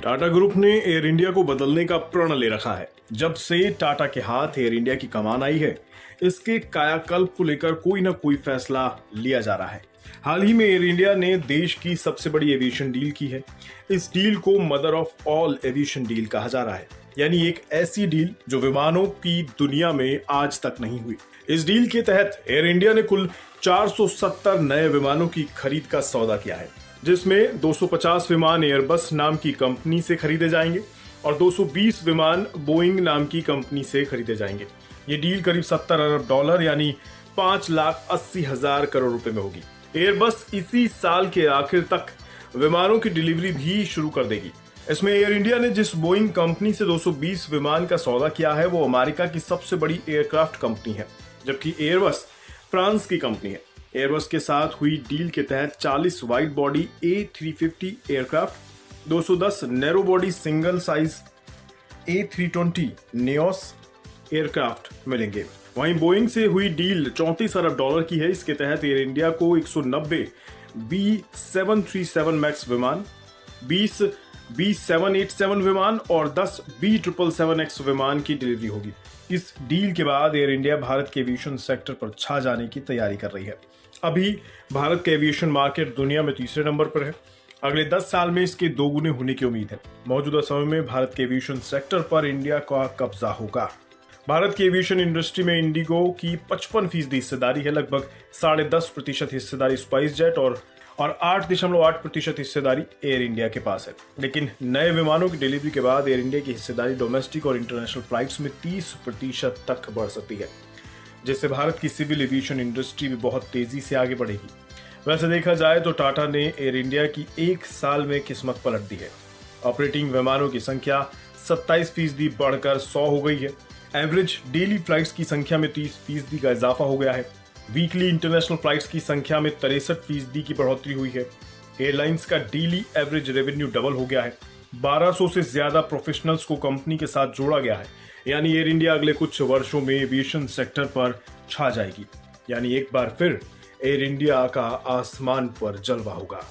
Tata group ने air India को बदलने का प्रण ले रखा है। जब से टाटा के हाथ एयर इंडिया की कमान आई है, इसके कायाकल्प को लेकर कोई ना कोई फैसला लिया जा रहा है। हाल ही में एयर इंडिया ने देश की सबसे बड़ी एविएशन डील की है। इस डील को mother of all aviation deal कहा जा रहा है, यानी एक ऐसी डील जो विमानों की दुनिया में आज तक नहीं हुई। इस डील के तहत एयर इंडिया ने कुल 470 नए विमानों की खरीद का सौदा किया है, जिसमें 250 विमान एयरबस नाम की कंपनी से खरीदे जाएंगे और 220 विमान बोइंग नाम की कंपनी से खरीदे जाएंगे। ये डील करीब $70 अरब यानी 5,80,000 करोड़ रुपए में होगी। एयरबस इसी साल के आखिर तक विमानों की डिलीवरी भी शुरू कर देगी। इसमें एयर इंडिया ने जिस बोइंग कंपनी से 220 विमान का सौदा किया है, वो अमेरिका की सबसे बड़ी एयरक्राफ्ट कंपनी है, जबकि एयरबस फ्रांस की कंपनी है। एयरबस के साथ हुई डील के तहत 40 wide body A350 aircraft, 210 narrow body single size A320 neos aircraft मिलेंगे। वहीं बोइंग से हुई डील $34 अरब की है। इसके तहत एयर इंडिया को 190 B737 मैक्स विमान, 20 B787 विमान और 10 B777X विमान की डिलीवरी होगी। इस डील के बाद एयर इंडिया भारत के एविएशन सेक्टर पर छा जाने की तैयारी कर रही है। अभी भारत का एविएशन मार्केट दुनिया में तीसरे नंबर पर है। अगले 10 साल में इसके दोगुने होने की उम्मीद है। मौजूदा समय में भारत के एविएशन सेक्टर पर इंडिया का कब्जा होगा। भारत की एविएशन इंडस्ट्री में इंडिगो की 55% हिस्सेदारी है। लगभग 10.5% हिस्सेदारी स्पाइस जेट और 8.8% हिस्सेदारी एयर इंडिया के पास है। लेकिन नए विमानों की डिलीवरी के बाद एयर इंडिया की हिस्सेदारी डोमेस्टिक और इंटरनेशनल फ्लाइट्स में 30% तक बढ़ सकती है, जिससे भारत की सिविल एविएशन इंडस्ट्री भी बहुत तेजी से आगे बढ़ेगी। वैसे देखा जाए तो टाटा ने एयर इंडिया की एक साल में किस्मत पलट दी है। ऑपरेटिंग विमानों की संख्या 27% बढ़कर 100 हो गई है। एवरेज डेली फ्लाइट्स की संख्या में 30% का इजाफा हो गया है। वीकली इंटरनेशनल फ्लाइट्स की संख्या में 63% की बढ़ोतरी हुई है। एयरलाइंस का डेली एवरेज रेवेन्यू डबल हो गया है। 1200 से ज्यादा प्रोफेशनल्स को कंपनी के साथ जोड़ा गया है। यानी एयर इंडिया अगले कुछ वर्षों में एविएशन सेक्टर पर छा जाएगी। यानी एक बार फिर एयर इंडिया का आसमान पर जलवा होगा।